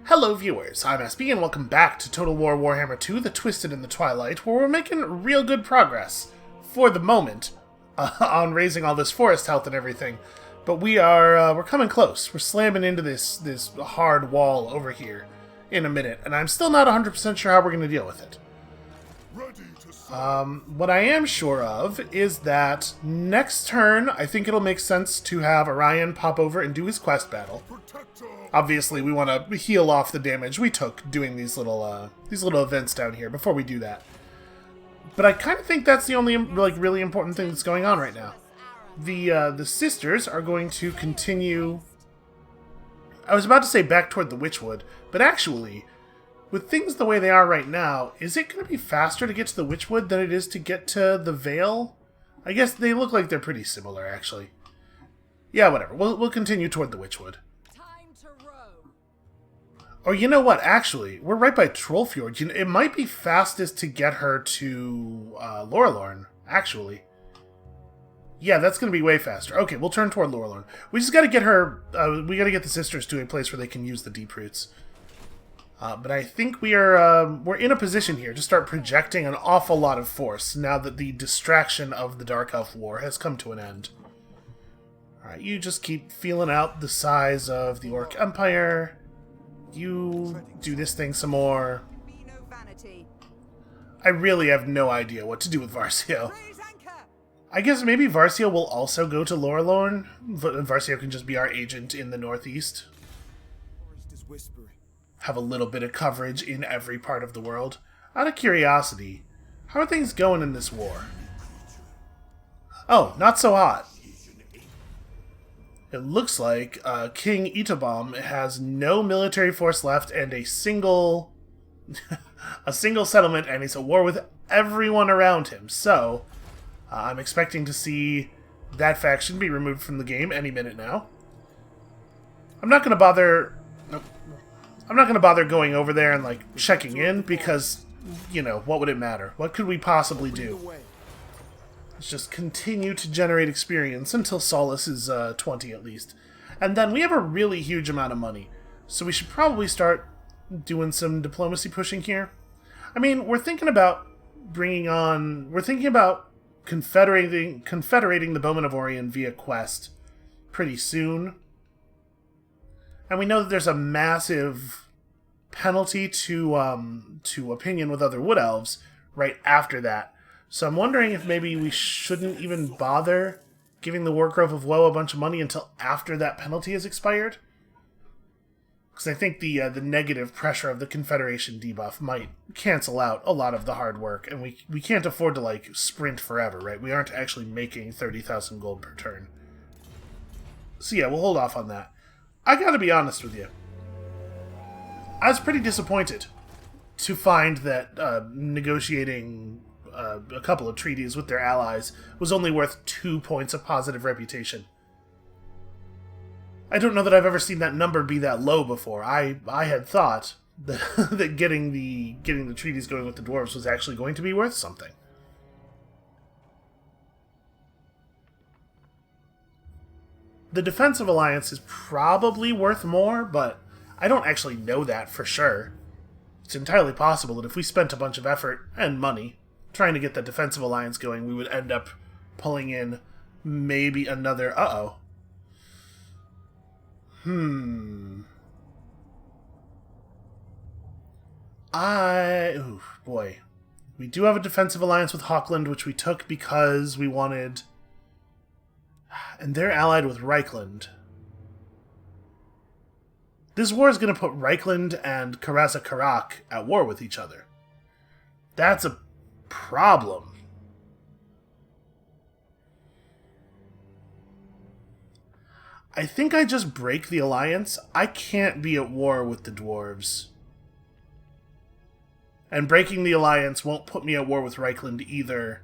Hello viewers, I'm SB and welcome back to Total War Warhammer 2, The Twisted in the Twilight, where we're making real good progress, for the moment, on raising all this forest health and everything. But we're coming close. We're slamming into this hard wall over here in a minute, and I'm still not 100% sure how we're going to deal with it. What I am sure of is that next turn, I think it'll make sense to have Orion pop over and do his quest battle. Obviously, we want to heal off the damage we took doing these little events down here before we do that. But I kind of think that's the only really important thing that's going on right now. The sisters are going to continue. I was about to say back toward the Witchwood, but actually, with things the way they are right now, is it going to be faster to get to the Witchwood than it is to get to the Vale? I guess they look like they're pretty similar, actually. Yeah, whatever. We'll continue toward the Witchwood. Or you know what, actually, we're right by Trollfjord. It might be fastest to get her to Lorelorn, actually. Yeah, that's going to be way faster. Okay, we'll turn toward Lorelorn. We just got to get her, we got to get the sisters to a place where they can use the deep roots. But I think we're in a position here to start projecting an awful lot of force now that the distraction of the Dark Elf War has come to an end. Alright, you just keep feeling out the size of the Orc Empire. You do this thing some more. I really have no idea what to do with Varsio. I guess maybe Varsio will also go to Lorelorn. Varsio can just be our agent in the northeast. Have a little bit of coverage in every part of the world. Out of curiosity, how are things going in this war? Oh, not so hot. It looks like King Itobam has no military force left and a single settlement, and he's at war with everyone around him. So, I'm expecting to see that faction be removed from the game any minute now. I'm not going to bother. Nope. I'm not going to bother going over there and checking in because, what would it matter? What could we possibly do? Let's just continue to generate experience until Solace is 20 at least. And then we have a really huge amount of money. So we should probably start doing some diplomacy pushing here. I mean, we're thinking about confederating the Bowmen of Orion via quest pretty soon. And we know that there's a massive penalty to opinion with other Wood Elves right after that. So I'm wondering if maybe we shouldn't even bother giving the Wargrove of Woe a bunch of money until after that penalty has expired. Because I think the negative pressure of the Confederation debuff might cancel out a lot of the hard work, and we can't afford to sprint forever, right? We aren't actually making 30,000 gold per turn. So yeah, we'll hold off on that. I gotta be honest with you. I was pretty disappointed to find that negotiating a couple of treaties with their allies was only worth 2 points of positive reputation. I don't know that I've ever seen that number be that low before. I had thought that, that getting the treaties going with the dwarves was actually going to be worth something. The defensive alliance is probably worth more, but I don't actually know that for sure. It's entirely possible that if we spent a bunch of effort and money trying to get the defensive alliance going, we would end up pulling in maybe another... Oh, boy. We do have a defensive alliance with Hawkland, which we took because we wanted... And they're allied with Reichland. This war is going to put Reichland and Karaza Karak at war with each other. That's a problem. I think I just break the alliance. I can't be at war with the dwarves. And breaking the alliance won't put me at war with Reichland either.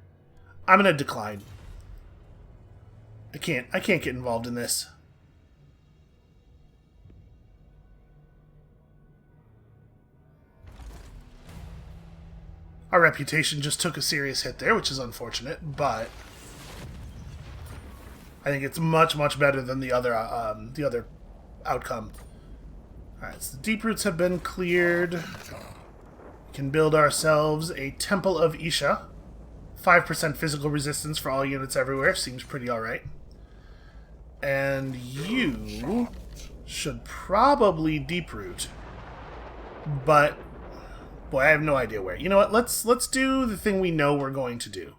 I'm going to decline. I can't get involved in this. Our reputation just took a serious hit there, which is unfortunate, but I think it's much, much better than the other outcome. Alright, so the deep roots have been cleared. We can build ourselves a Temple of Isha. 5% physical resistance for all units everywhere. Seems pretty alright. And you should probably deep root. But, boy, I have no idea where. You know what? Let's do the thing we know we're going to do.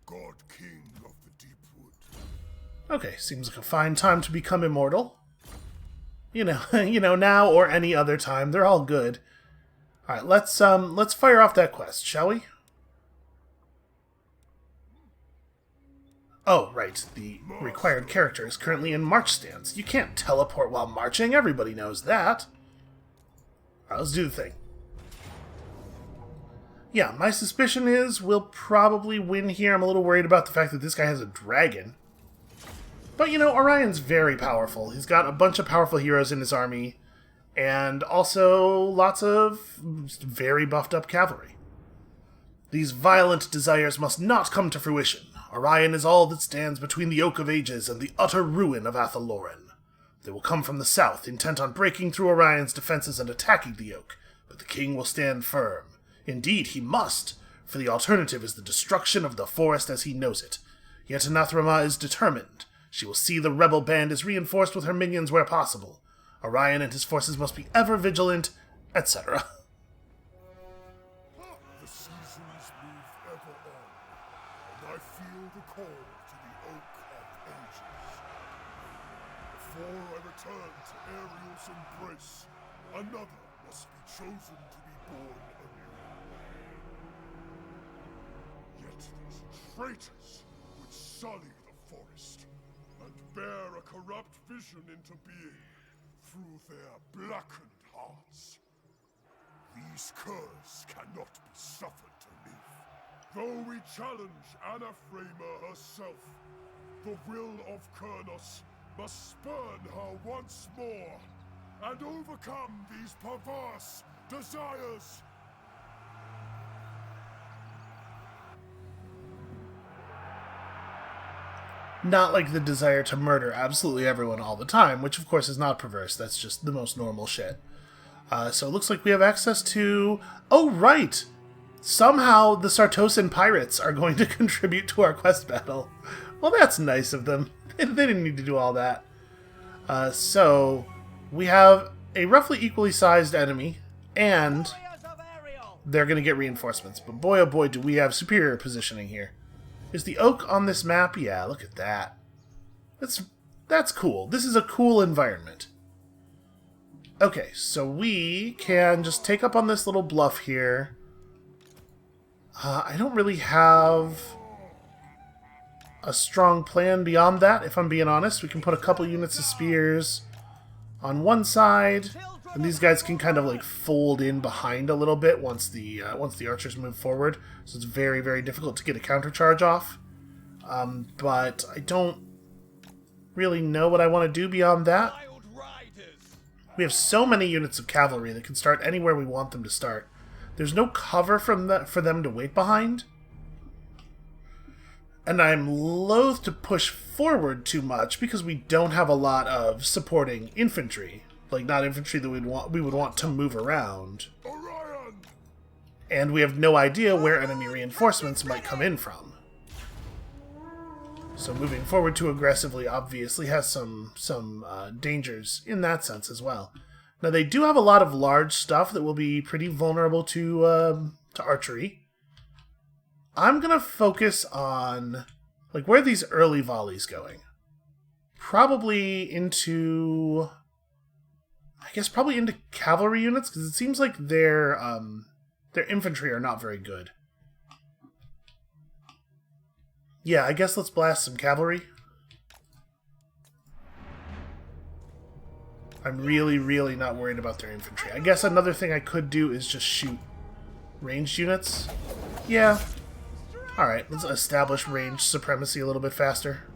God King of the Deep Wood. Okay, seems like a fine time to become immortal. You know, now or any other time, they're all good. All right, let's fire off that quest, shall we? Oh, right. The required character is currently in march stance. You can't teleport while marching. Everybody knows that. All right, let's do the thing. Yeah, my suspicion is we'll probably win here. I'm a little worried about the fact that this guy has a dragon. But, you know, Orion's very powerful. He's got a bunch of powerful heroes in his army. And also lots of very buffed up cavalry. These violent desires must not come to fruition. Orion is all that stands between the Oak of Ages and the utter ruin of Athaloran. They will come from the south, intent on breaking through Orion's defenses and attacking the Oak, but the king will stand firm. Indeed, he must, for the alternative is the destruction of the forest as he knows it. Yet Anathrama is determined. She will see the rebel band is reinforced with her minions where possible. Orion and his forces must be ever vigilant, etc. The seasons move ever on, and I feel the call to the Oak of Ages. Before I return to Ariel's embrace, another must be chosen to be born anew. Yet these traitors would sully the forest, and bear a corrupt vision into being through their blackened hearts. These curs cannot be suffered to live. Though we challenge Anaphrema herself, the will of Kurnos must spurn her once more and overcome these perverse desires. Not like the desire to murder absolutely everyone all the time, which of course is not perverse. That's just the most normal shit. So it looks like we have access to... Oh, right! Somehow the Sartosan pirates are going to contribute to our quest battle. Well, that's nice of them. They didn't need to do all that. So we have a roughly equally sized enemy, and they're going to get reinforcements. But boy, oh boy, do we have superior positioning here. Is the oak on this map? Yeah, look at that. That's cool. This is a cool environment. Okay, so we can just take up on this little bluff here. I don't really have a strong plan beyond that, if I'm being honest. We can put a couple units of spears on one side, and these guys can kind of like fold in behind a little bit once the archers move forward. So it's very, very difficult to get a countercharge off. But I don't really know what I want to do beyond that. We have so many units of cavalry that can start anywhere we want them to start. There's no cover for them to wait behind. And I'm loath to push forward too much because we don't have a lot of supporting infantry. Like, not infantry that we would want to move around. Orion! And we have no idea where enemy reinforcements might come in from. So moving forward too aggressively obviously has some dangers in that sense as well. Now they do have a lot of large stuff that will be pretty vulnerable to archery. I'm gonna focus on like where are these early volleys going? Probably into, I guess probably into cavalry units because it seems like their infantry are not very good. Yeah, I guess let's blast some cavalry. I'm really, really not worried about their infantry. I guess another thing I could do is just shoot ranged units. Yeah. Alright, let's establish range supremacy a little bit faster.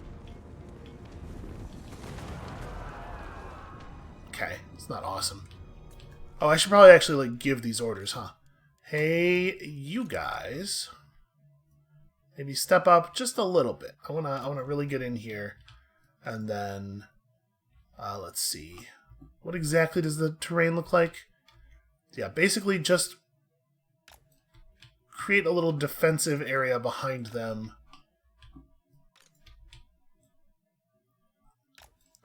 Okay, it's not awesome. Oh, I should probably actually like give these orders, huh? Hey, you guys. Maybe step up just a little bit. I wanna really get in here, and then let's see. What exactly does the terrain look like? Yeah, basically just create a little defensive area behind them.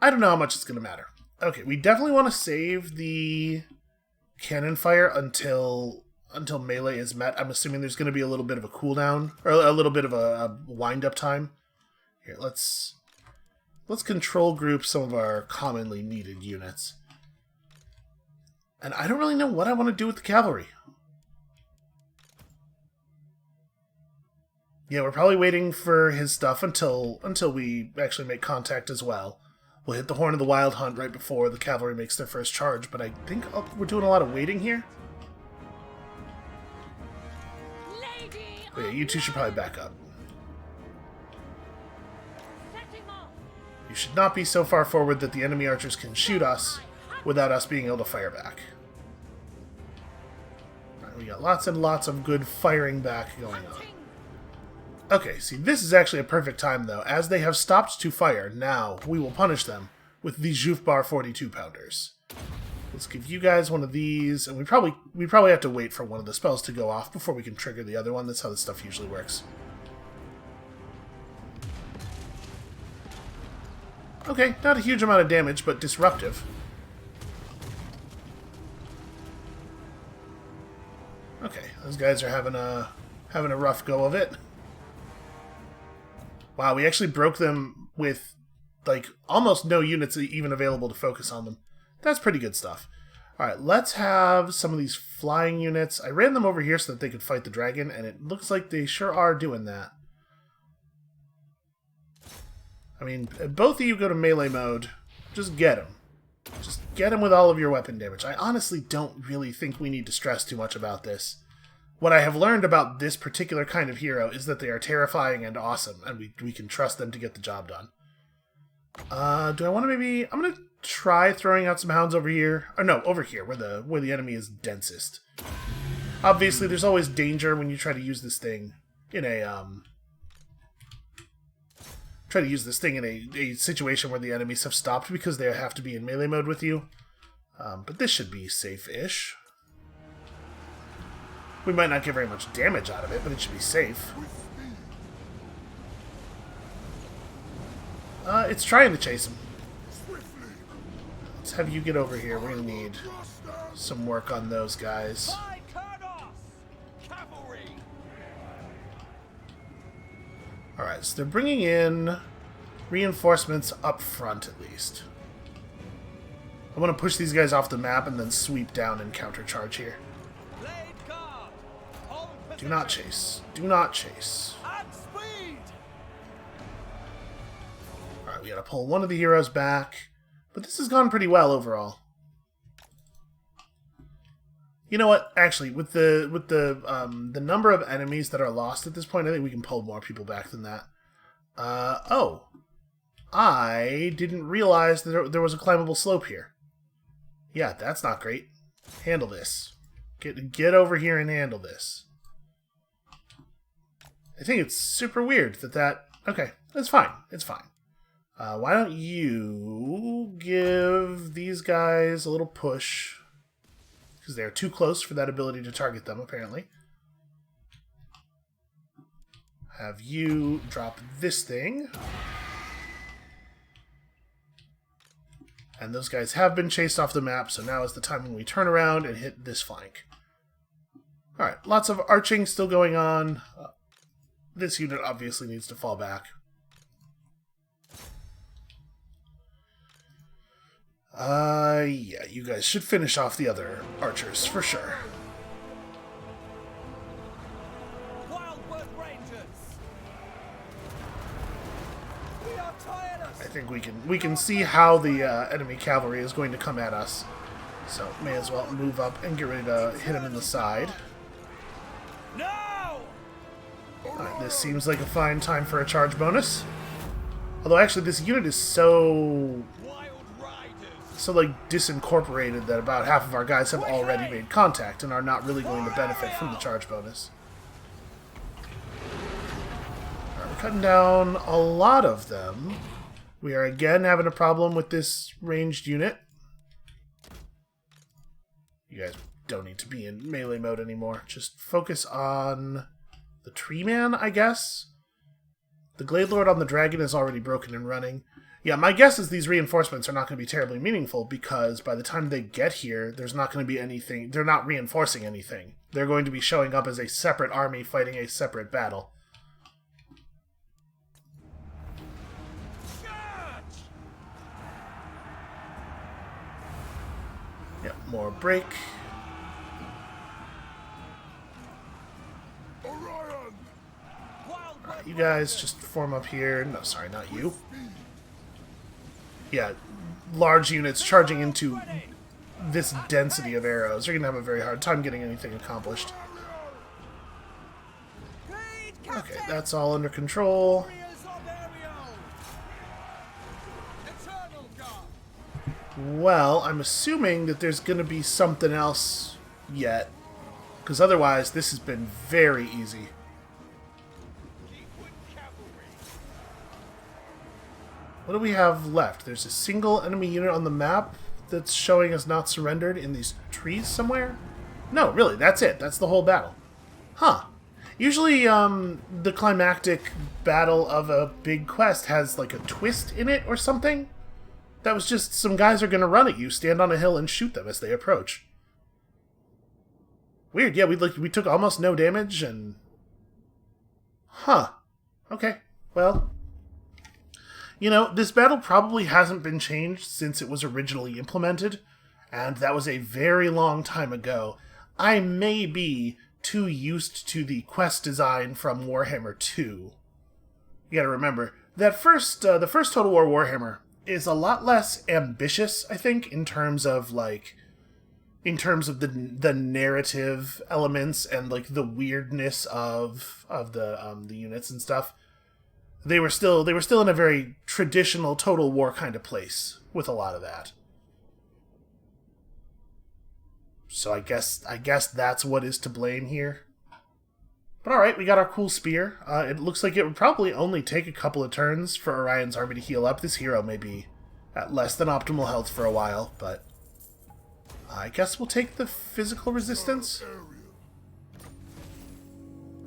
I don't know how much it's going to matter. Okay, we definitely want to save the cannon fire until melee is met. I'm assuming there's going to be a little bit of a cooldown, or a little bit of a wind-up time. Here, let's control group some of our commonly needed units. And I don't really know what I want to do with the cavalry. Yeah, we're probably waiting for his stuff until we actually make contact as well. We'll hit the Horn of the Wild Hunt right before the cavalry makes their first charge, but I think we're doing a lot of waiting here. But yeah, you two should probably back up. You should not be so far forward that the enemy archers can shoot us without us being able to fire back. Right, we got lots and lots of good firing back going on. Okay, see, this is actually a perfect time, though. As they have stopped to fire, now we will punish them with the Jufbar 42-pounders. Let's give you guys one of these, and we probably have to wait for one of the spells to go off before we can trigger the other one. That's how this stuff usually works. Okay, not a huge amount of damage, but disruptive. Okay, those guys are having a rough go of it. Wow, we actually broke them with, like, almost no units even available to focus on them. That's pretty good stuff. Alright, let's have some of these flying units. I ran them over here so that they could fight the dragon, and it looks like they sure are doing that. I mean, both of you go to melee mode. Just get them. Just get them with all of your weapon damage. I honestly don't really think we need to stress too much about this. What I have learned about this particular kind of hero is that they are terrifying and awesome, and we can trust them to get the job done. Do I want to maybe... I'm going to try throwing out some hounds over here. Or no, over here, where the enemy is densest. Obviously, there's always danger when you try to use this thing in a... a situation where the enemies have stopped because they have to be in melee mode with you. But this should be safe-ish. We might not get very much damage out of it, but it should be safe. It's trying to chase him. Let's have you get over here. We're going to need some work on those guys. Alright, so they're bringing in reinforcements up front, at least. I want to push these guys off the map and then sweep down and countercharge here. Do not chase. Do not chase. Alright, we gotta pull one of the heroes back. But this has gone pretty well overall. You know what? Actually, with the number of enemies that are lost at this point, I think we can pull more people back than that. Oh. I didn't realize that there was a climbable slope here. Yeah, that's not great. Handle this. Get over here and handle this. I think it's super weird that... Okay, it's fine. It's fine. Why don't you give these guys a little push? Because they're too close for that ability to target them, apparently. Have you drop this thing. And those guys have been chased off the map, so now is the time when we turn around and hit this flank. Alright, lots of arching still going on. This unit obviously needs to fall back. Yeah, you guys should finish off the other archers, for sure. I think we can see how the enemy cavalry is going to come at us. So, may as well move up and get ready to hit him in the side. Alright, this seems like a fine time for a charge bonus. Although, actually, this unit is so like disincorporated that about half of our guys have already made contact and are not really going to benefit from the charge bonus. Alright, we're cutting down a lot of them. We are again having a problem with this ranged unit. You guys don't need to be in melee mode anymore. Just focus on the tree man, I guess. The Glade Lord on the dragon is already broken and running. Yeah, my guess is these reinforcements are not going to be terribly meaningful because by the time they get here, there's not going to be anything. They're not reinforcing anything. They're going to be showing up as a separate army fighting a separate battle. Yep, more break. Orion! Alright, you guys just form up here. No, sorry, not you. Yeah, large units charging into this density of arrows. You're going to have a very hard time getting anything accomplished. Okay, that's all under control. Well, I'm assuming that there's going to be something else yet. Because otherwise, this has been very easy. What do we have left? There's a single enemy unit on the map that's showing us not surrendered in these trees somewhere? No, really, that's it. That's the whole battle. Huh. Usually, the climactic battle of a big quest has, like, a twist in it or something. That was just some guys are going to run at you, stand on a hill, and shoot them as they approach. Weird, yeah, we took almost no damage, and... Huh. Okay, well... You know, this battle probably hasn't been changed since it was originally implemented, and that was a very long time ago. I may be too used to the quest design from Warhammer II. You gotta remember, that the first Total War Warhammer is a lot less ambitious, I think, in terms of, like, the narrative elements and, like, the weirdness of the units and stuff. They were still in a very traditional Total War kind of place with a lot of that. So I guess that's what is to blame here. But alright, we got our cool spear. It looks like it would probably only take a couple of turns for Orion's army to heal up. This hero may be at less than optimal health for a while, but I guess we'll take the physical resistance.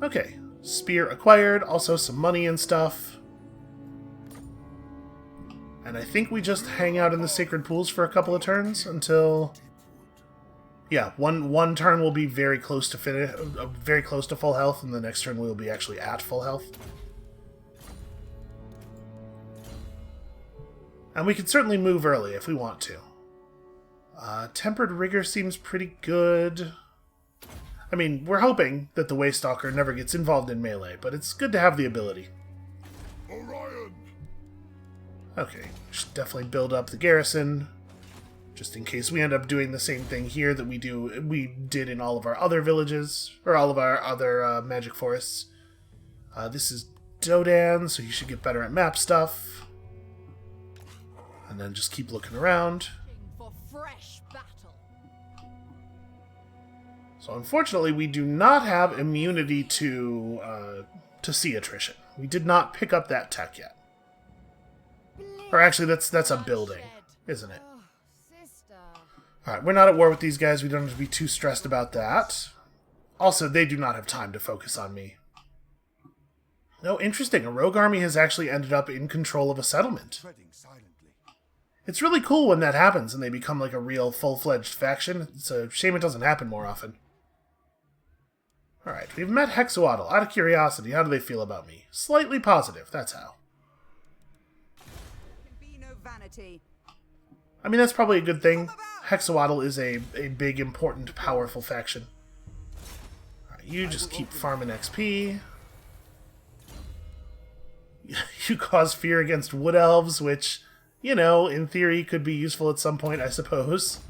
Okay. Spear acquired, also some money and stuff. And I think we just hang out in the sacred pools for a couple of turns until... Yeah, one turn will be very close to very close to full health, and the next turn we'll be actually at full health. And we can certainly move early if we want to. Tempered Rigor seems pretty good. I mean, we're hoping that the Waystalker never gets involved in melee, but it's good to have the ability. Orion! Okay, should definitely build up the garrison, just in case we end up doing the same thing here that we did in all of our other villages, or all of our other magic forests. This is Dodan, so you should get better at map stuff. And then just keep looking around. For fresh battle. So unfortunately, we do not have immunity to sea attrition. We did not pick up that tech yet. Or actually, that's a building, isn't it? Alright, we're not at war with these guys. We don't have to be too stressed about that. Also, they do not have time to focus on me. No, interesting. A rogue army has actually ended up in control of a settlement. It's really cool when that happens and they become like a real full-fledged faction. It's a shame it doesn't happen more often. Alright, we've met Hexawaddle. Out of curiosity, how do they feel about me? Slightly positive, that's how. I mean, that's probably a good thing. Hexawaddle is a big, important, powerful faction. Alright, you just keep farming XP. You cause fear against wood elves, which, you know, in theory could be useful at some point, I suppose.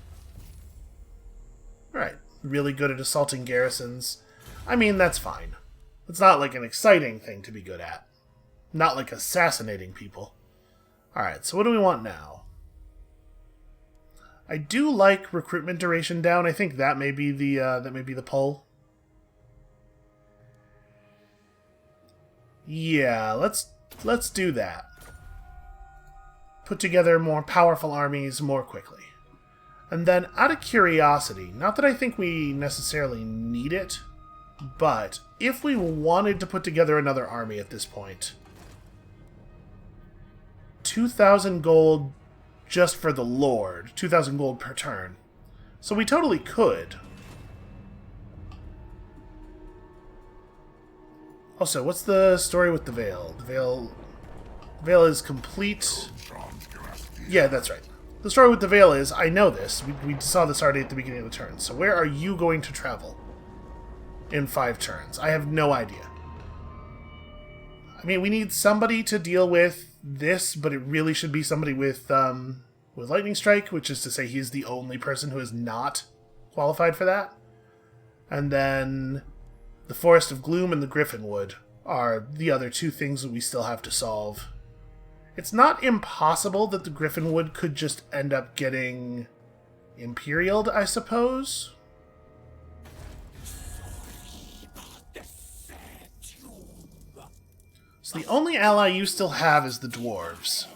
Alright, really good at assaulting garrisons. I mean, that's fine. It's not like an exciting thing to be good at. Not like assassinating people. Alright, so what do we want now? I do like recruitment duration down. I think that may be the pull. Yeah, let's do that. Put together more powerful armies more quickly. And then, out of curiosity, not that I think we necessarily need it, but if we wanted to put together another army at this point, 2,000 gold just for the Lord, 2,000 gold per turn. So we totally could. Also, what's the story with the Veil? The Veil is complete. Yeah, that's right. The story with the Veil is, I know this. We saw this already at the beginning of the turn. So where are you going to travel in 5 turns? I have no idea. I mean, we need somebody to deal with this, but it really should be somebody with Lightning Strike, which is to say he's the only person who is not qualified for that. And then the Forest of Gloom and the Griffinwood are the other 2 things that we still have to solve. It's not impossible that the Griffinwood could just end up getting Imperialed, I suppose. So the only ally you still have is the Dwarves.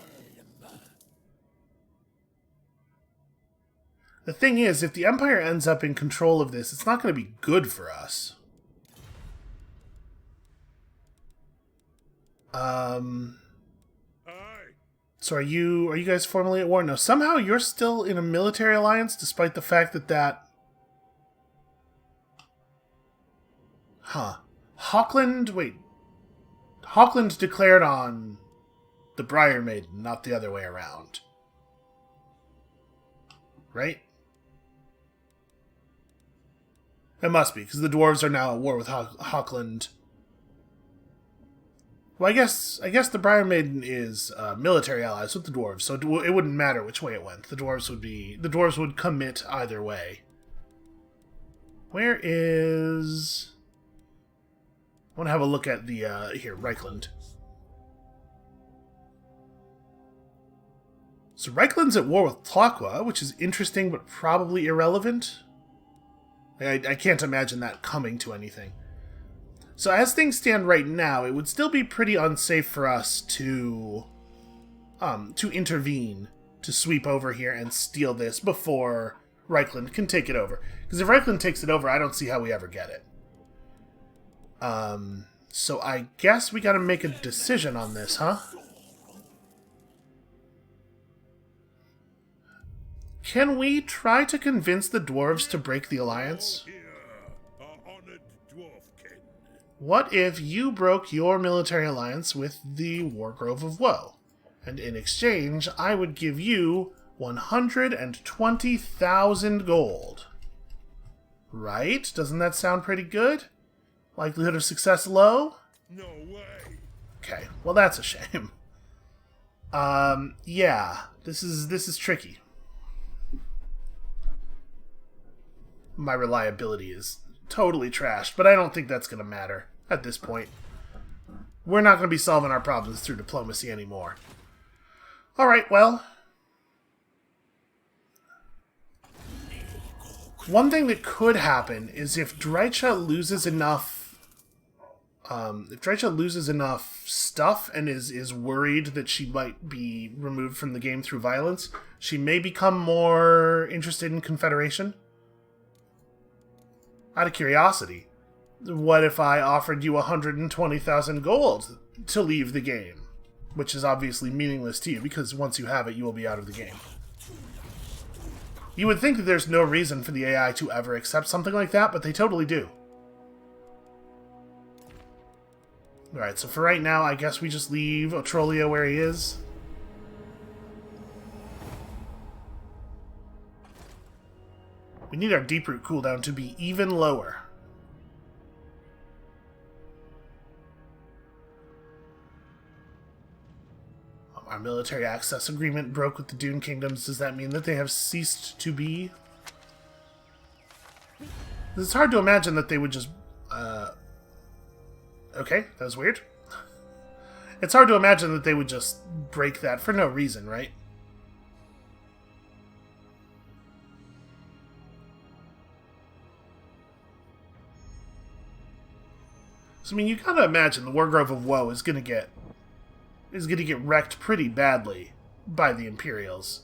The thing is, if the Empire ends up in control of this, it's not going to be good for us. So are you guys formally at war? No, somehow you're still in a military alliance, despite the fact that Hawkland, wait. Hawkland declared on the Briar Maiden, not the other way around. Right? It must be, because the dwarves are now at war with Hawkland. Well, I guess the Briar Maiden is military allies with the dwarves, so it wouldn't matter which way it went. The dwarves would commit either way. Where is? I want to have a look at the here, Reichland. So Reichland's at war with Tlaqua, which is interesting but probably irrelevant. I can't imagine that coming to anything. So as things stand right now, it would still be pretty unsafe for us to intervene, to sweep over here and steal this before Reichland can take it over. Because if Reichland takes it over, I don't see how we ever get it. So I guess we gotta make a decision on this, huh? Can we try to convince the dwarves to break the alliance? What if you broke your military alliance with the Wargrove of Woe? And in exchange, I would give you 120,000 gold. Right? Doesn't that sound pretty good? Likelihood of success low? No way. Okay, well that's a shame. Yeah, this is tricky. My reliability is totally trashed, but I don't think that's going to matter at this point. We're not going to be solving our problems through diplomacy anymore. Alright, well. One thing that could happen is if Drycha loses enough stuff and is worried that she might be removed from the game through violence, she may become more interested in Confederation. Out of curiosity, what if I offered you 120,000 gold to leave the game? Which is obviously meaningless to you, because once you have it, you will be out of the game. You would think that there's no reason for the AI to ever accept something like that, but they totally do. Alright, so for right now, I guess we just leave Otrolia where he is. We need our Deeproot cooldown to be even lower. Our military access agreement broke with the Dune Kingdoms. Does that mean that they have ceased to be? It's hard to imagine that they would just... Okay, that was weird. It's hard to imagine that they would just break that for no reason, right? So, I mean, you gotta imagine the Wargrove of Woe is gonna get wrecked pretty badly by the Imperials.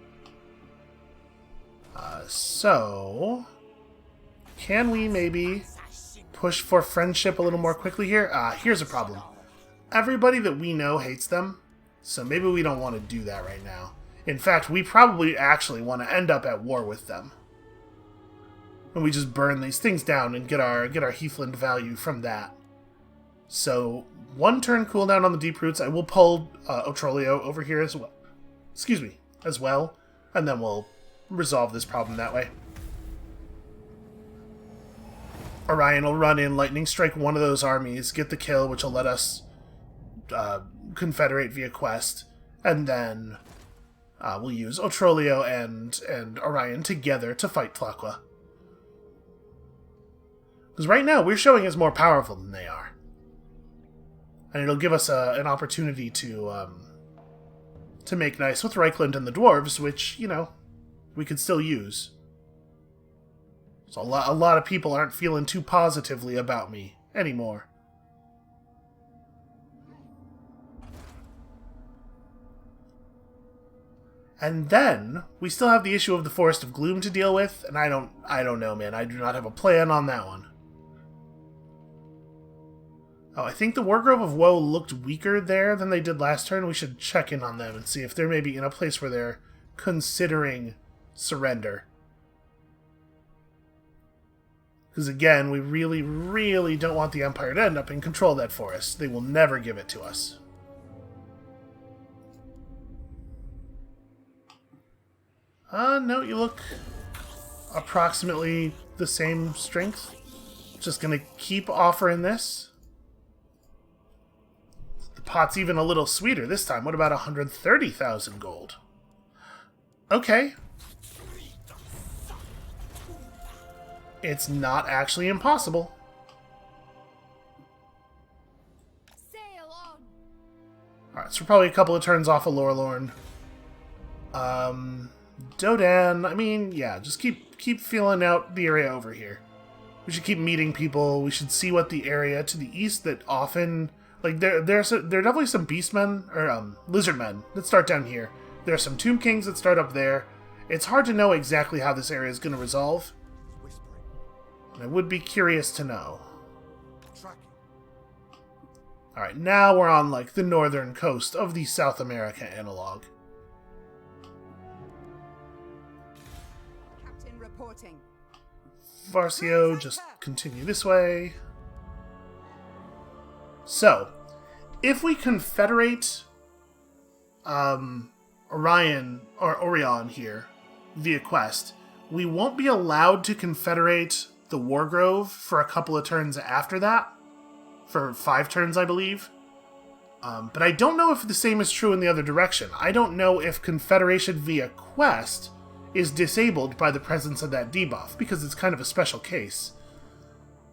So, can we maybe push for friendship a little more quickly here? Here's a problem. Everybody that we know hates them, so maybe we don't want to do that right now. In fact, we probably actually want to end up at war with them. And we just burn these things down and get our Heathland value from that. So, 1 turn cooldown on the Deep Roots. I will pull Otrolio over here as well. Excuse me, as well. And then we'll resolve this problem that way. Orion will run in, lightning strike one of those armies, get the kill, which will let us confederate via quest, and then we'll use Otrolio and Orion together to fight Tlaqua. Because right now, we're showing as more powerful than they are. And it'll give us an opportunity to make nice with Reichland and the dwarves, which, you know, we could still use. So a lot of people aren't feeling too positively about me anymore. And then we still have the issue of the Forest of Gloom to deal with, and I don't know, man. I do not have a plan on that one. Oh, I think the Wargrove of Woe looked weaker there than they did last turn. We should check in on them and see if they're maybe in a place where they're considering surrender. Because again, we really, really don't want the Empire to end up in control of that forest. They will never give it to us. No, you look approximately the same strength. Just gonna keep offering this. The pot's even a little sweeter this time. What about 130,000 gold? Okay. It's not actually impossible. Sail on. Alright, so we're probably a couple of turns off of Lorelorn. Dodan, I mean, yeah, just keep feeling out the area over here. We should keep meeting people. We should see what the area to the east that often... Like, there are definitely some beastmen, or lizardmen, that start down here. There are some Tomb Kings that start up there. It's hard to know exactly how this area is going to resolve. And I would be curious to know. Alright, now we're on, like, the northern coast of the South America analog. Captain reporting. Varcio, just continue this way. So, if we confederate Orion here via quest, we won't be allowed to confederate the Wargrove for a couple of turns after that. For 5 turns, I believe. But I don't know if the same is true in the other direction. I don't know if confederation via quest is disabled by the presence of that debuff, because it's kind of a special case.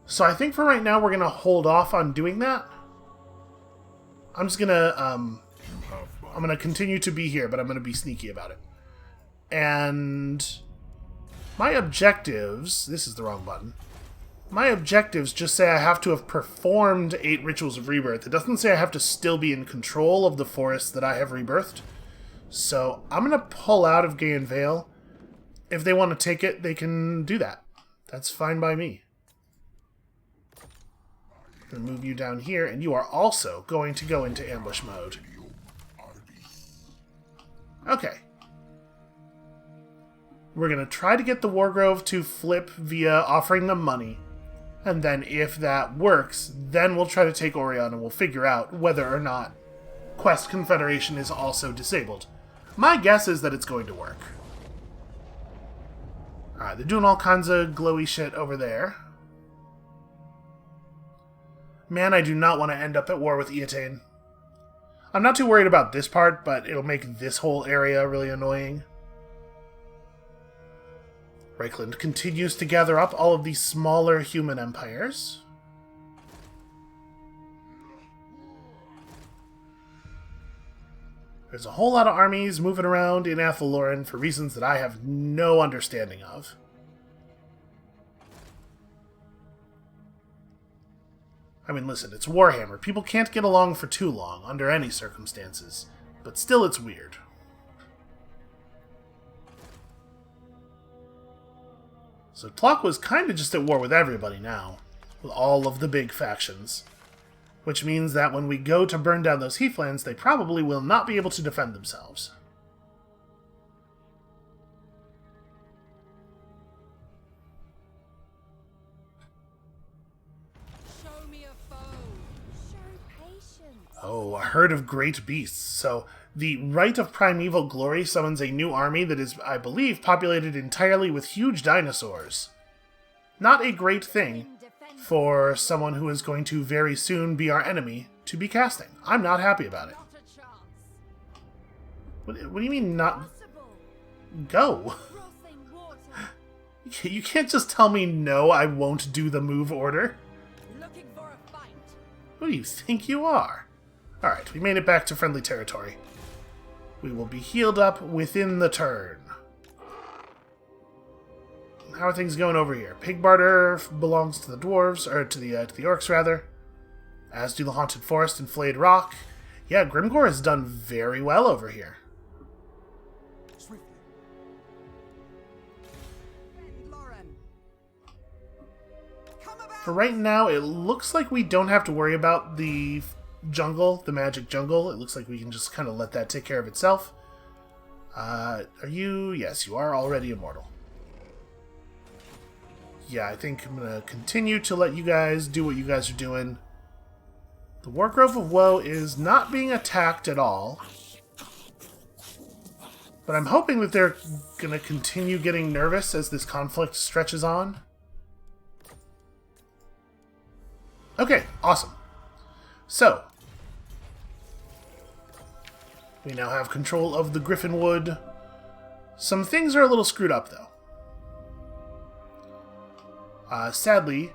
So I think for right now we're going to hold off on doing that. I'm just going to I'm going to continue to be here, but I'm going to be sneaky about it. And my objectives, this is the wrong button. My objectives just say I have to have performed 8 Rituals of Rebirth. It doesn't say I have to still be in control of the forest that I have rebirthed. So I'm going to pull out of Gaian Vale. If they want to take it, they can do that. That's fine by me. I'm going to move you down here, and you are also going to go into ambush mode. Okay. We're going to try to get the Wargrove to flip via offering them money. And then if that works, then we'll try to take Orion and we'll figure out whether or not Quest Confederation is also disabled. My guess is that it's going to work. Alright, they're doing all kinds of glowy shit over there. Man, I do not want to end up at war with Eotane. I'm not too worried about this part, but it'll make this whole area really annoying. Reichland continues to gather up all of these smaller human empires. There's a whole lot of armies moving around in Athaloran for reasons that I have no understanding of. I mean, listen, it's Warhammer. People can't get along for too long, under any circumstances. But still, it's weird. So Tlok was kind of just at war with everybody now, with all of the big factions. Which means that when we go to burn down those heathlands, they probably will not be able to defend themselves. Show me a foe. Show patience. Oh, a herd of great beasts. So the Rite of Primeval Glory summons a new army that is, I believe, populated entirely with huge dinosaurs. Not a great thing for someone who is going to very soon be our enemy to be casting. I'm not happy about it. Not a chance. What do you mean not... Possible. Go? Frothing water. You can't just tell me no, I won't do the move order. Looking for a fight. Who do you think you are? Alright, we made it back to friendly territory. We will be healed up within the turn. How are things going over here? Pig Barter belongs to the dwarves, or to the orcs rather. As do the Haunted Forest and Flayed Rock. Yeah, Grimgore has done very well over here. Swiftly. Friend Lauren. Come about. For right now, it looks like we don't have to worry about the jungle, the magic jungle. It looks like we can just kind of let that take care of itself. Are you? Yes, you are already immortal. Yeah, I think I'm going to continue to let you guys do what you guys are doing. The Wargrove of Woe is not being attacked at all. But I'm hoping that they're going to continue getting nervous as this conflict stretches on. Okay, awesome. So, we now have control of the Griffinwood. Some things are a little screwed up, though. Sadly...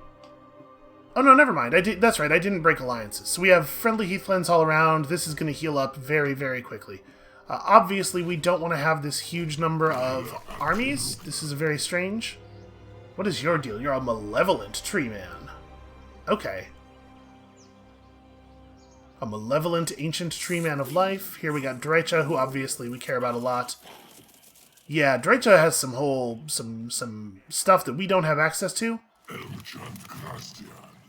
Oh, no, never mind. That's right, I didn't break alliances. So we have friendly heathlands all around. This is going to heal up very, very quickly. Obviously, we don't want to have this huge number of armies. This is very strange. What is your deal? You're a malevolent tree man. Okay. A malevolent ancient tree man of life. Here we got Dreicha, who obviously we care about a lot. Yeah, Dreicha has some stuff that we don't have access to.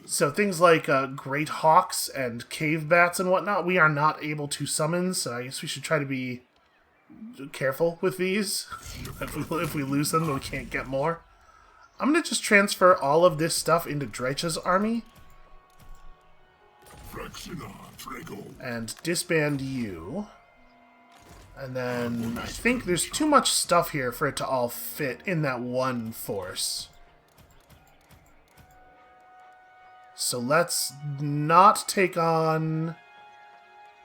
So things like great hawks and cave bats and whatnot, we are not able to summon, so I guess we should try to be careful with these. If we lose them, we can't get more. I'm going to just transfer all of this stuff into Dreicha's army. And disband you. And then I think there's too much stuff here for it to all fit in that one force. So let's not take on...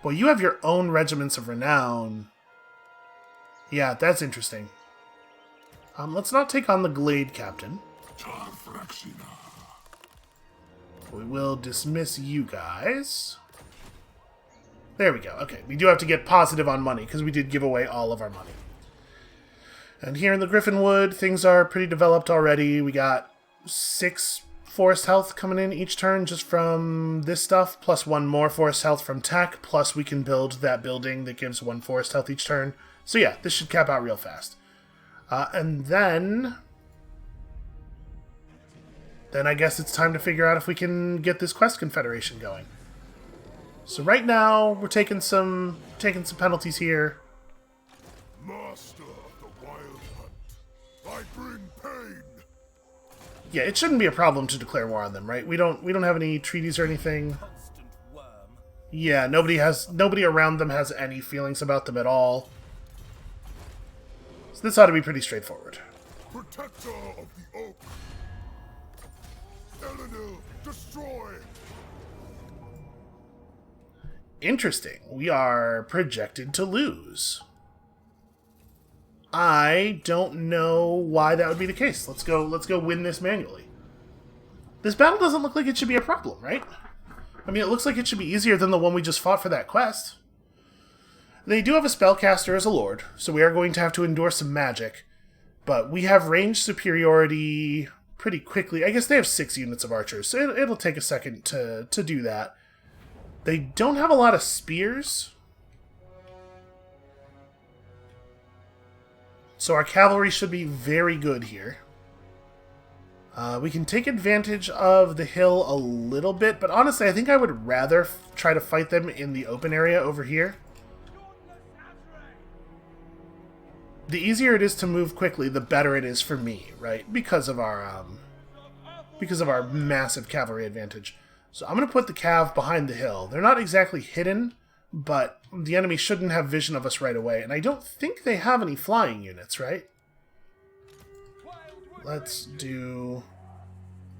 Well, you have your own regiments of renown. Yeah, that's interesting. Let's not take on the Glade Captain. We will dismiss you guys. There we go. Okay, we do have to get positive on money, because we did give away all of our money. And here in the Griffinwood, things are pretty developed already. We got 6 forest health coming in each turn just from this stuff, plus 1 more forest health from tech, plus we can build that building that gives 1 forest health each turn. So yeah, this should cap out real fast. And then I guess it's time to figure out if we can get this quest Confederation going. So right now, we're taking some penalties here. Master of the wild hunt, I bring pain. Yeah, it shouldn't be a problem to declare war on them, right? We don't have any treaties or anything. Yeah, nobody around them has any feelings about them at all. So this ought to be pretty straightforward. Protector of the oak. Elenil, destroy. Interesting. We are projected to lose. I don't know why that would be the case. Let's go win this manually. This battle doesn't look like it should be a problem, right? I mean, it looks like it should be easier than the one we just fought for that quest. They do have a spellcaster as a lord, so we are going to have to endure some magic. But we have range superiority pretty quickly. I guess they have 6 units of archers, so it'll take a second to do that. They don't have a lot of spears. So our cavalry should be very good here. We can take advantage of the hill a little bit, but honestly, I think I would rather try to fight them in the open area over here. The easier it is to move quickly, the better it is for me, right? Because of our massive cavalry advantage. So I'm going to put the cav behind the hill. They're not exactly hidden, but the enemy shouldn't have vision of us right away. And I don't think they have any flying units, right? Let's do...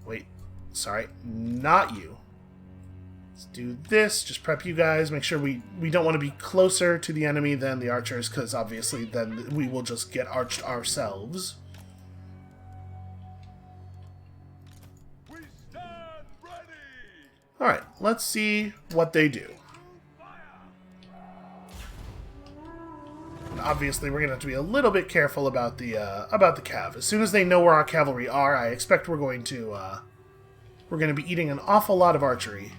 Wait, sorry, not you. Let's do this, just prep you guys, make sure we don't want to be closer to the enemy than the archers, because obviously then we will just get arched ourselves. Alright, let's see what they do. And obviously we're going to have to be a little bit careful about the cav. As soon as they know where our cavalry are, I expect we're going to be eating an awful lot of archery.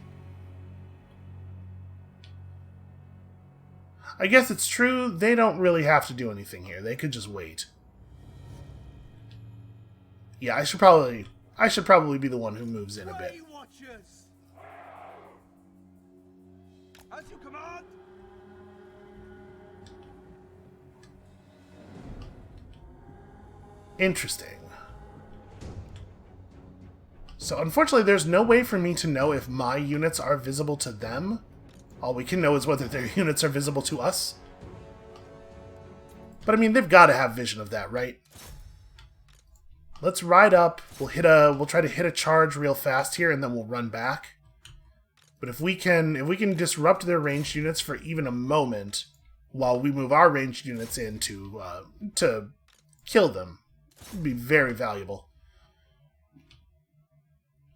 I guess it's true, they don't really have to do anything here. They could just wait. Yeah, I should probably be the one who moves in a bit. As you command. Interesting. So unfortunately there's no way for me to know if my units are visible to them. All we can know is whether their units are visible to us. But I mean, they've got to have vision of that, right? Let's ride up. We'll try to hit a charge real fast here, and then we'll run back. But if we can disrupt their ranged units for even a moment, while we move our ranged units in to kill them, it'd be very valuable.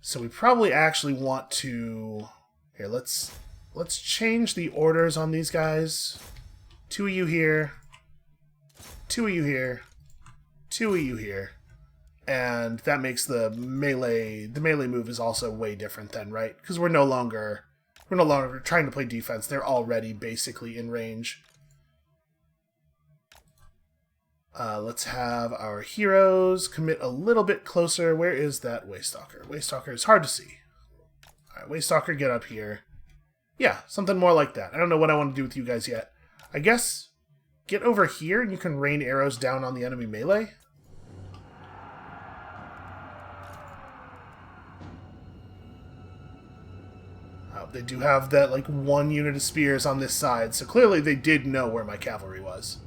So we probably actually want to... Here, let's change the orders on these guys. 2 of you here. 2 of you here. 2 of you here. And that makes the melee move is also way different then, right? Because we're no longer trying to play defense. They're already basically in range. Let's have our heroes commit a little bit closer. Where is that Waystalker? Waystalker is hard to see. Alright, Waystalker, get up here. Yeah, something more like that. I don't know what I want to do with you guys yet. I guess get over here and you can rain arrows down on the enemy melee. They do have that, like, 1 unit of spears on this side, so clearly they did know where my cavalry was.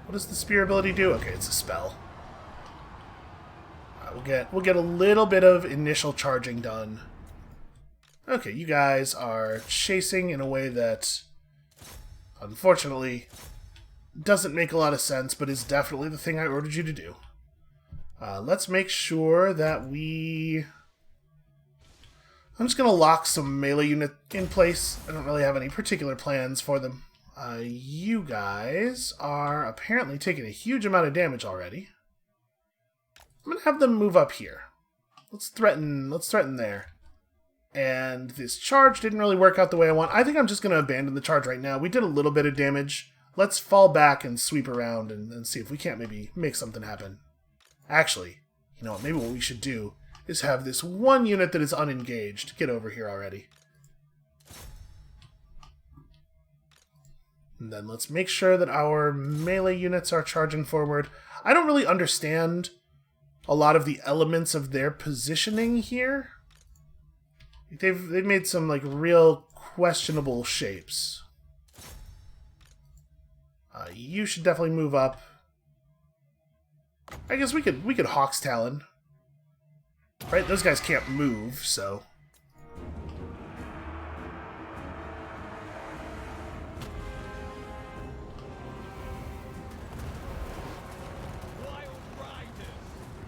What does the spear ability do? Okay, it's a spell. We'll get a little bit of initial charging done. Okay, you guys are chasing in a way that, unfortunately, doesn't make a lot of sense, but is definitely the thing I ordered you to do. Let's make sure that we... I'm just going to lock some melee unit in place. I don't really have any particular plans for them. You guys are apparently taking a huge amount of damage already. I'm going to have them move up here. Let's threaten there. And this charge didn't really work out the way I want. I think I'm just going to abandon the charge right now. We did a little bit of damage. Let's fall back and sweep around and see if we can't maybe make something happen. Actually, you know what, maybe what we should do is have this 1 unit that is unengaged get over here already. And then let's make sure that our melee units are charging forward. I don't really understand a lot of the elements of their positioning here. They've made some, like, real questionable shapes. You should definitely move up. I guess we could Hawk's Talon. Right? Those guys can't move, so...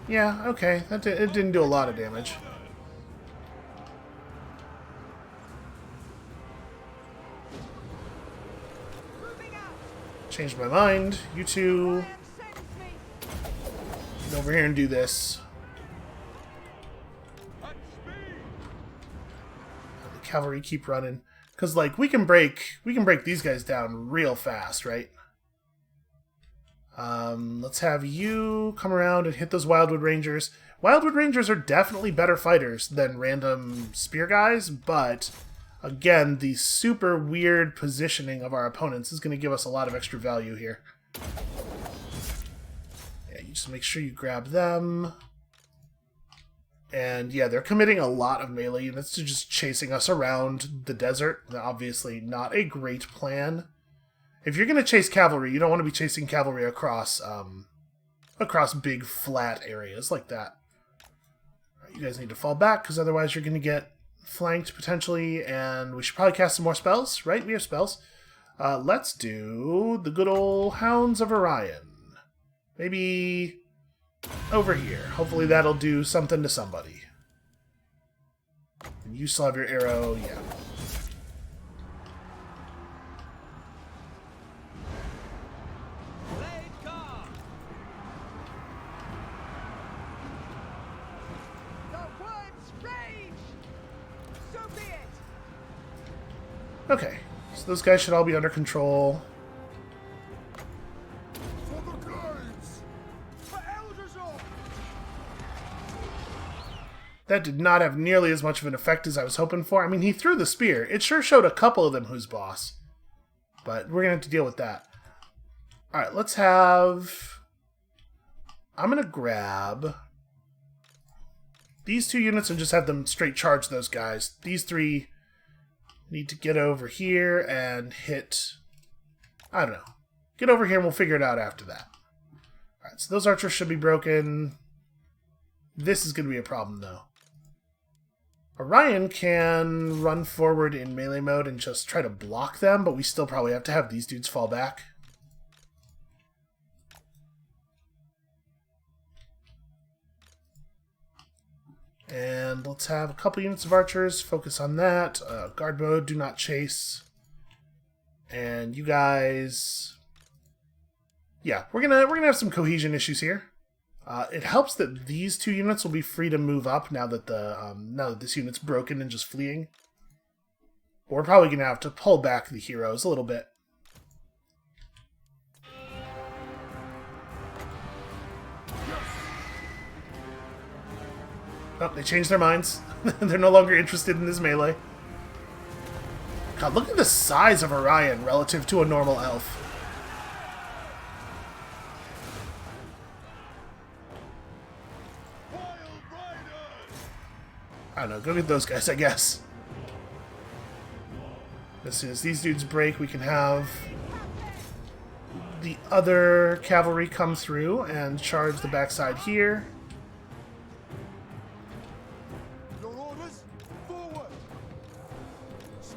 Yeah, okay. It didn't do a lot of damage. Changed my mind. You two... get over here and do this. The cavalry keep running. Because, like, we can break these guys down real fast, right? Let's have you come around and hit those Wildwood Rangers. Wildwood Rangers are definitely better fighters than random spear guys, but again, the super weird positioning of our opponents is going to give us a lot of extra value here. Yeah, you just make sure you grab them. And yeah, they're committing a lot of melee units to just chasing us around the desert. Obviously not a great plan. If you're going to chase cavalry, you don't want to be chasing cavalry across big flat areas like that. You guys need to fall back, because otherwise you're going to get flanked potentially, and we should probably cast some more spells, right? We have spells. Let's do the good old Hounds of Orion. Maybe over here. Hopefully that'll do something to somebody. And you still have your arrow, yeah. Okay, so those guys should all be under control. For the glades! For Elderzor! That did not have nearly as much of an effect as I was hoping for. I mean, he threw the spear. It sure showed a couple of them who's boss. But we're going to have to deal with that. Alright, let's have... I'm going to grab these 2 units and just have them straight charge those guys. These 3... need to get over here and hit... I don't know. Get over here and we'll figure it out after that. Alright, so those archers should be broken. This is going to be a problem, though. Orion can run forward in melee mode and just try to block them, but we still probably have to have these dudes fall back. And let's have a couple units of archers. Focus on that. Guard mode, do not chase. And you guys... yeah, we're gonna have some cohesion issues here. It helps that these 2 units will be free to move up now that this unit's broken and just fleeing. But we're probably gonna have to pull back the heroes a little bit. Oh, they changed their minds. They're no longer interested in this melee. God, look at the size of Orion relative to a normal elf. I don't know, go get those guys, I guess. As soon as these dudes break, we can have the other cavalry come through and charge the backside here.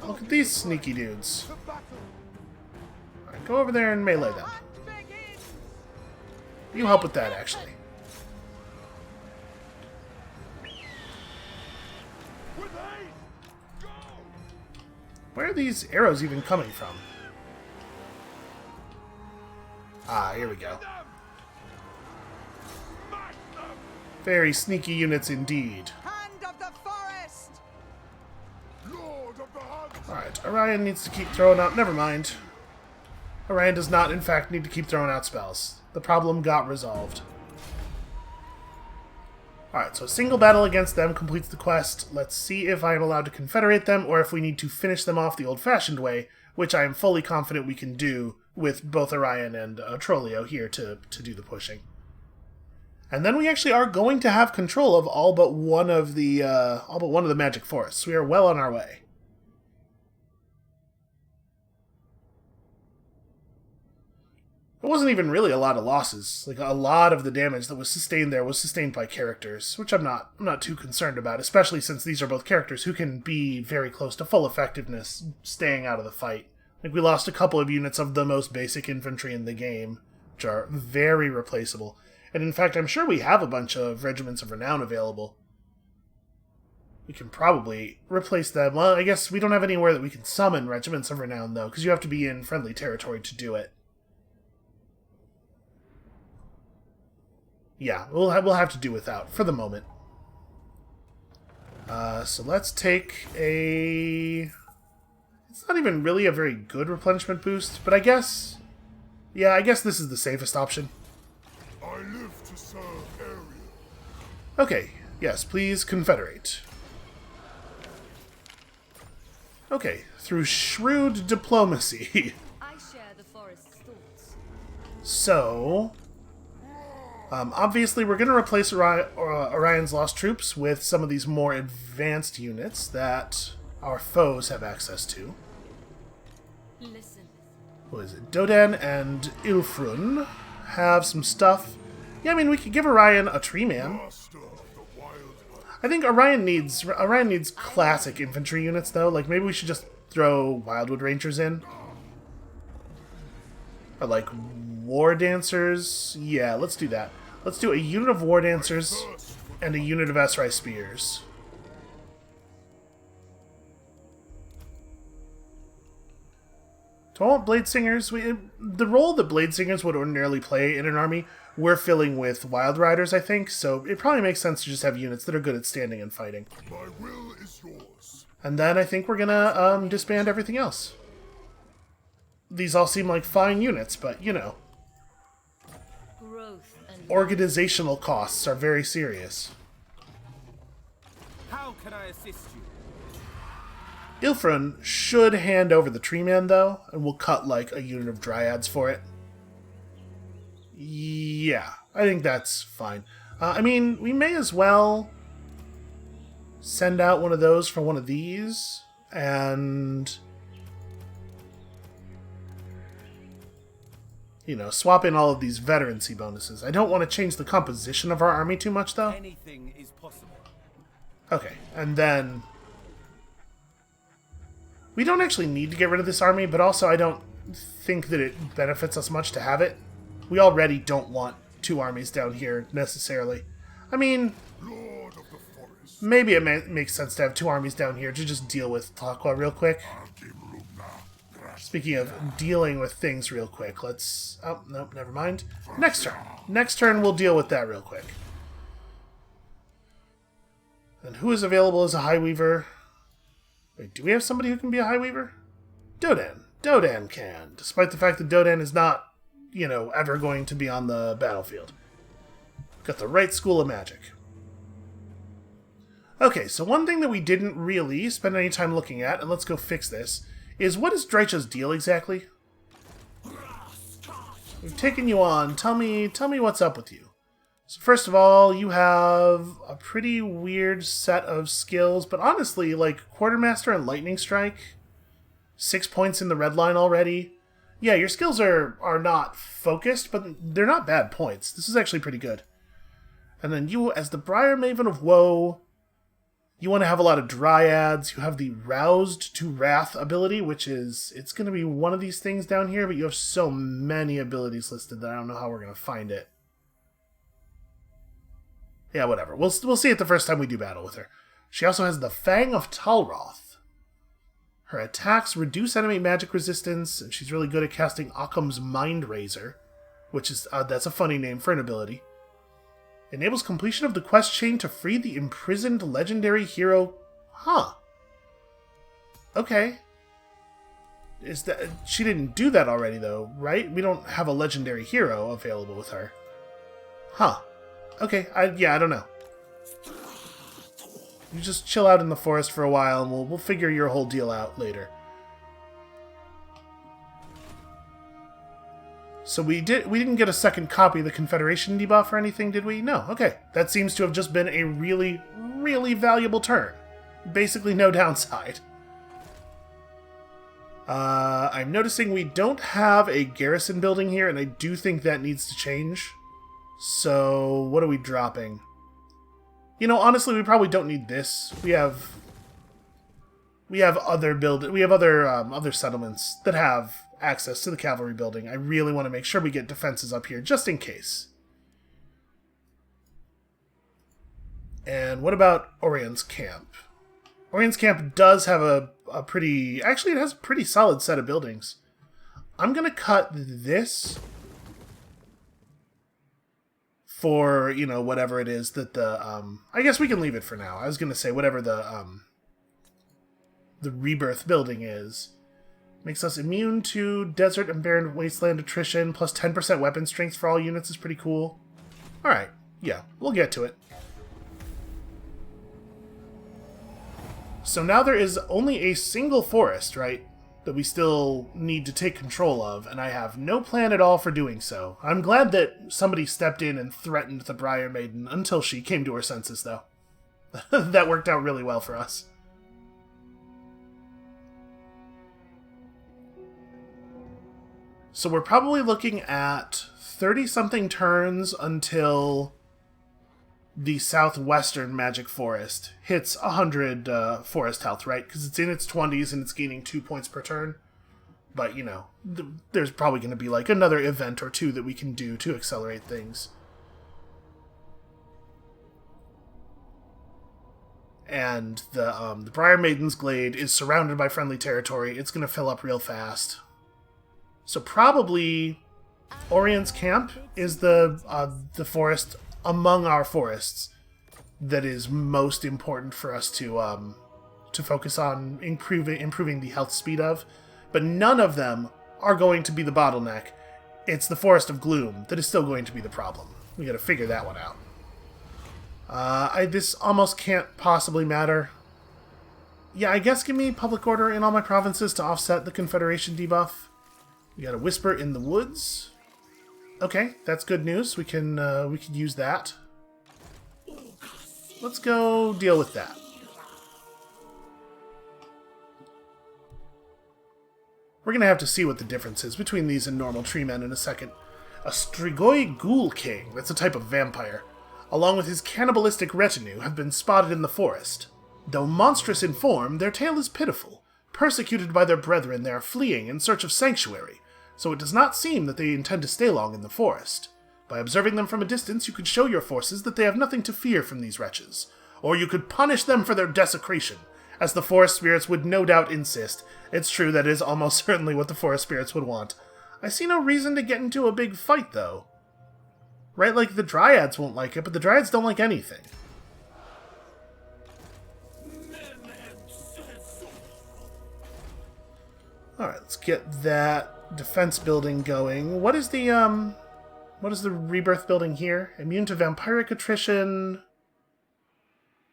Look at these sneaky dudes. Alright, go over there and melee them. You help with that, actually. Where are these arrows even coming from? Ah, here we go. Very sneaky units indeed. Alright, Orion needs to keep throwing out... never mind. Orion does not, in fact, need to keep throwing out spells. The problem got resolved. Alright, so a single battle against them completes the quest. Let's see if I am allowed to confederate them, or if we need to finish them off the old-fashioned way, which I am fully confident we can do with both Orion and Trollio here to do the pushing. And then we actually are going to have control of all but one of the magic forests. We are well on our way. It wasn't even really a lot of losses. Like, a lot of the damage that was sustained there was sustained by characters, which I'm not too concerned about, especially since these are both characters who can be very close to full effectiveness staying out of the fight. Like, we lost a couple of units of the most basic infantry in the game, which are very replaceable. And in fact, I'm sure we have a bunch of Regiments of Renown available. We can probably replace them. Well, I guess we don't have anywhere that we can summon Regiments of Renown, though, because you have to be in friendly territory to do it. Yeah, we'll have to do without for the moment. So let's take a It's not even really a very good replenishment boost, but I guess... Yeah, I guess this is the safest option. I live to serve Ariel. Okay, yes, please confederate. Okay, through shrewd diplomacy. I share the forest's thoughts. So... obviously, we're going to replace Orion's lost troops with some of these more advanced units that our foes have access to. Listen. What is it? Dodan and Ilfrun have some stuff. Yeah, I mean, we could give Orion a tree man. Master of the wild hunt. I think Orion needs classic infantry units, though. Like, maybe we should just throw Wildwood Rangers in. Or, like, War Dancers. Yeah, let's do that. Let's do a unit of War Dancers and a unit of Esrai Spears. Do I want Blade Singers? The role that Blade Singers would ordinarily play in an army, we're filling with Wild Riders, I think, so it probably makes sense to just have units that are good at standing and fighting. My will is yours. And then I think we're gonna disband everything else. These all seem like fine units, but, you know, Growth and organizational costs are very serious. How can I assist you? Ilfrun should hand over the Tree Man, though, and we'll cut, like, a unit of Dryads for it. Yeah, I think that's fine. I mean, we may as well send out one of those for one of these, and... you know, swap in all of these veterancy bonuses. I don't want to change the composition of our army too much, though. Anything is possible. Okay, and then... we don't actually need to get rid of this army, but also I don't think that it benefits us much to have it. We already don't want two armies down here, necessarily. I mean, Lord of the forest. maybe it makes sense to have two armies down here to just deal with Tlaqua real quick. Speaking of dealing with things real quick, let's... oh, nope, never mind. Next turn. Next turn, we'll deal with that real quick. And who is available as a High Weaver? Wait, do we have somebody who can be a High Weaver? Dodan. Dodan can, despite the fact that Dodan is not, you know, ever going to be on the battlefield. Got the right school of magic. Okay, so one thing that we didn't really spend any time looking at, and let's go fix this, is what is Drycha's deal exactly? We've taken you on. Tell me what's up with you. So first of all, you have a pretty weird set of skills, but honestly, like Quartermaster and Lightning Strike, 6 points in the red line already. Yeah, your skills are not focused, but they're not bad points. This is actually pretty good. And then you, as the Briar Maven of Woe, you want to have a lot of Dryads. You have the Roused to Wrath ability, which is, it's going to be one of these things down here, but you have so many abilities listed that I don't know how we're going to find it. Yeah, whatever. We'll see it the first time we do battle with her. She also has the Fang of Talroth. Her attacks reduce enemy magic resistance, and she's really good at casting Occam's Mind Razor, which is, that's a funny name for an ability. Enables completion of the quest chain to free the imprisoned legendary hero. Huh. Okay. She didn't do that already, though, right? We don't have a legendary hero available with her. Huh. Okay, I don't know. You just chill out in the forest for a while, and we'll figure your whole deal out later. So we didn't get a second copy of the Confederation debuff or anything, did we? No. Okay, that seems to have just been a really, really valuable turn. Basically, no downside. I'm noticing we don't have a garrison building here, and I do think that needs to change. So, what are we dropping? You know, honestly, we probably don't need this. We have other settlements that have access to the cavalry building. I really want to make sure we get defenses up here, just in case. And what about Orion's camp? Orion's camp does have a pretty... actually, it has a pretty solid set of buildings. I'm going to cut this for, you know, whatever it is that the... I guess we can leave it for now. I was going to say whatever the Rebirth building is. Makes us immune to desert and barren wasteland attrition, plus 10% weapon strength for all units is pretty cool. Alright, yeah, we'll get to it. So now there is only a single forest, right, that we still need to take control of, and I have no plan at all for doing so. I'm glad that somebody stepped in and threatened the Briar Maiden until she came to her senses, though. That worked out really well for us. So we're probably looking at 30-something turns until the southwestern magic forest hits 100 forest health, right? Because it's in its 20s and it's gaining 2 points per turn. But, you know, there's probably going to be like another event or two that we can do to accelerate things. And the Briar Maiden's Glade is surrounded by friendly territory. It's going to fill up real fast. So probably Orion's Camp is the forest among our forests that is most important for us to focus on improving the health speed of. But none of them are going to be the bottleneck. It's the Forest of Gloom that is still going to be the problem. We got to figure that one out. This almost can't possibly matter. Yeah, I guess give me public order in all my provinces to offset the Confederation debuff. We got a Whisper in the Woods. Okay, that's good news. We can use that. Let's go deal with that. We're gonna have to see what the difference is between these and normal tree men in a second. A Strigoi Ghoul King, that's a type of vampire, along with his cannibalistic retinue, have been spotted in the forest. Though monstrous in form, their tale is pitiful. Persecuted by their brethren, they are fleeing in search of sanctuary, so it does not seem that they intend to stay long in the forest. By observing them from a distance, you could show your forces that they have nothing to fear from these wretches, or you could punish them for their desecration, as the forest spirits would no doubt insist. It's true, that is almost certainly what the forest spirits would want. I see no reason to get into a big fight, though. Right, like, the Dryads won't like it, but the Dryads don't like anything. Alright, let's get that defense building going. What is the rebirth building here? Immune to vampiric attrition.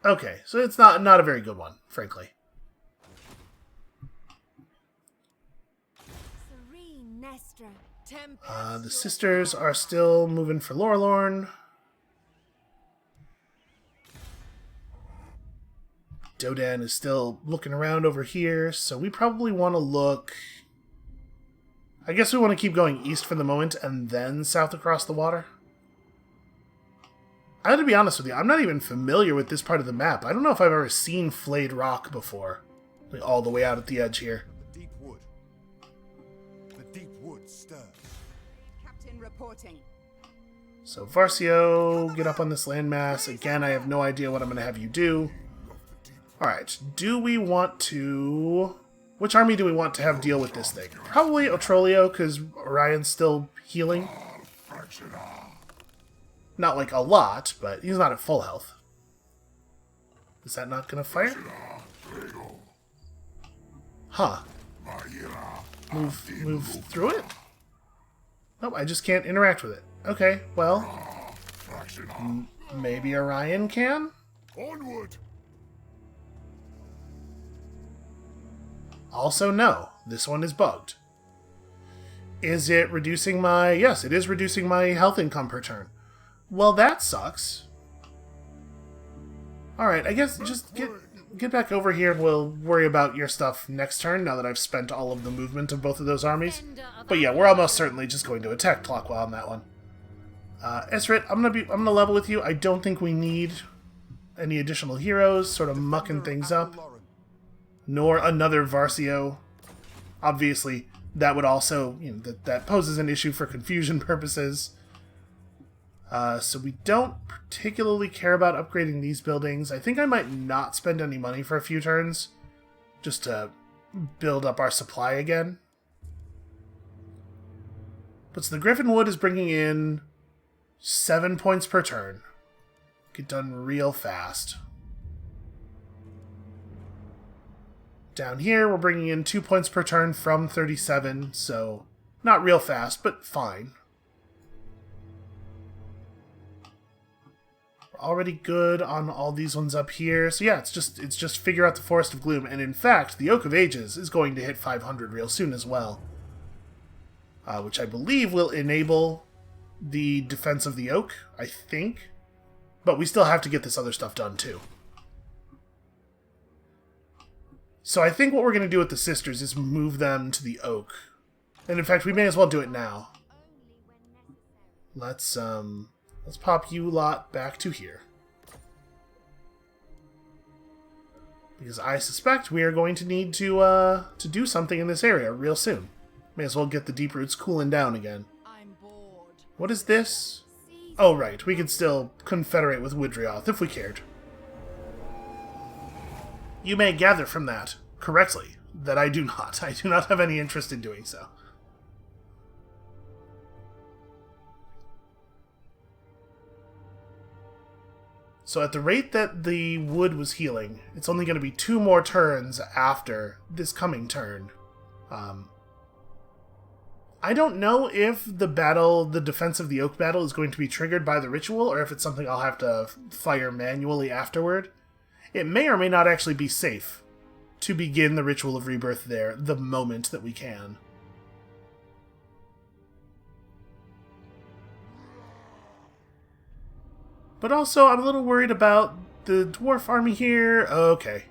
Okay, so it's not a very good one, frankly. The sisters are still moving for Lorelorn. Dodan is still looking around over here, so we probably want to look... I guess we want to keep going east for the moment and then south across the water. I have to be honest with you, I'm not even familiar with this part of the map. I don't know if I've ever seen flayed rock before. Like all the way out at the edge here. The deep wood. The deep wood stirs. Captain reporting. So Varcio, get up on this landmass. Again, I have no idea what I'm going to have you do. Alright, do we want to... Which army do we want to have deal with this thing? Probably Otrolio, because Orion's still healing. Not like a lot, but he's not at full health. Is that not going to fire? Huh. Move through it? Nope, I just can't interact with it. Okay, well... maybe Orion can? Onward! Also, no. This one is bugged. Is it reducing my... Yes, it is reducing my health income per turn. Well, that sucks. Alright, I guess just get back over here and we'll worry about your stuff next turn, now that I've spent all of the movement of both of those armies. But yeah, we're almost certainly just going to attack Tlaloc on that one. Esrit, I'm gonna level with you. I don't think we need any additional heroes, sort of mucking things up. Nor another Varcio. Obviously, that would also, you know, that poses an issue for confusion purposes. So we don't particularly care about upgrading these buildings. I think I might not spend any money for a few turns, just to build up our supply again. But so the Griffin Wood is bringing in 7 points per turn. Get done real fast. Down here, we're bringing in 2 points per turn from 37, so not real fast, but fine. We're already good on all these ones up here, so yeah, it's just figure out the Forest of Gloom, and in fact, the Oak of Ages is going to hit 500 real soon as well, which I believe will enable the defense of the Oak, I think, but we still have to get this other stuff done too. So I think what we're going to do with the sisters is move them to the Oak. And in fact, we may as well do it now. Let's pop you lot back to here. Because I suspect we are going to need to do something in this area real soon. May as well get the deep roots cooling down again. I'm bored. What is this? Oh right, we could still confederate with Woodrioth if we cared. You may gather from that, correctly, that I do not. I do not have any interest in doing so. So at the rate that the wood was healing, it's only going to be 2 more turns after this coming turn. I don't know if the defense of the Oak battle is going to be triggered by the ritual, or if it's something I'll have to fire manually afterward. It may or may not actually be safe to begin the Ritual of Rebirth there the moment that we can. But also, I'm a little worried about the dwarf army here. Okay.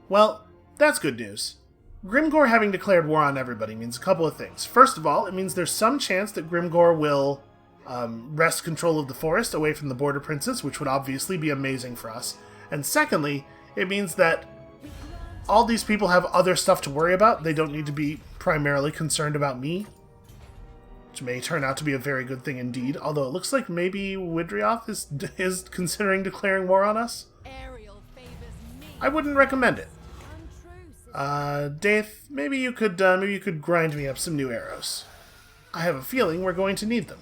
Well, that's good news. Grimgor having declared war on everybody means a couple of things. First of all, it means there's some chance that Grimgor will wrest control of the forest away from the Border Princes, which would obviously be amazing for us. And secondly, it means that all these people have other stuff to worry about. They don't need to be primarily concerned about me, which may turn out to be a very good thing indeed. Although it looks like maybe Woodrioth is considering declaring war on us. I wouldn't recommend it. Daith, maybe you could grind me up some new arrows. I have a feeling we're going to need them.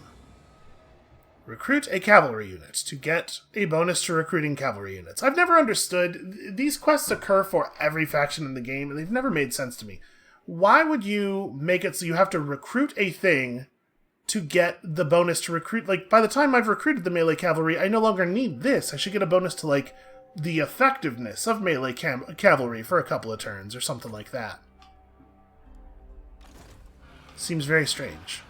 Recruit a cavalry unit to get a bonus to recruiting cavalry units. I've never understood. These quests occur for every faction in the game, and they've never made sense to me. Why would you make it so you have to recruit a thing to get the bonus to recruit? Like, by the time I've recruited the melee cavalry, I no longer need this. I should get a bonus to, like, the effectiveness of melee cavalry for a couple of turns, or something like that. Seems very strange.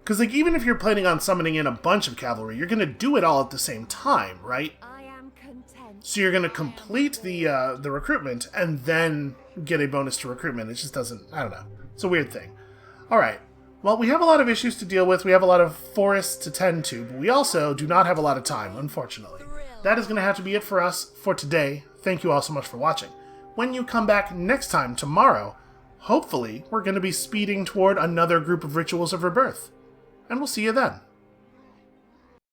Because, like, even if you're planning on summoning in a bunch of cavalry, you're going to do it all at the same time, right? I am content. So you're going to complete the recruitment and then get a bonus to recruitment. It just doesn't... I don't know. It's a weird thing. Alright. Well, we have a lot of issues to deal with. We have a lot of forests to tend to. But we also do not have a lot of time, unfortunately. That is going to have to be it for us for today. Thank you all so much for watching. When you come back next time, tomorrow, hopefully we're going to be speeding toward another group of Rituals of Rebirth. And we'll see you then.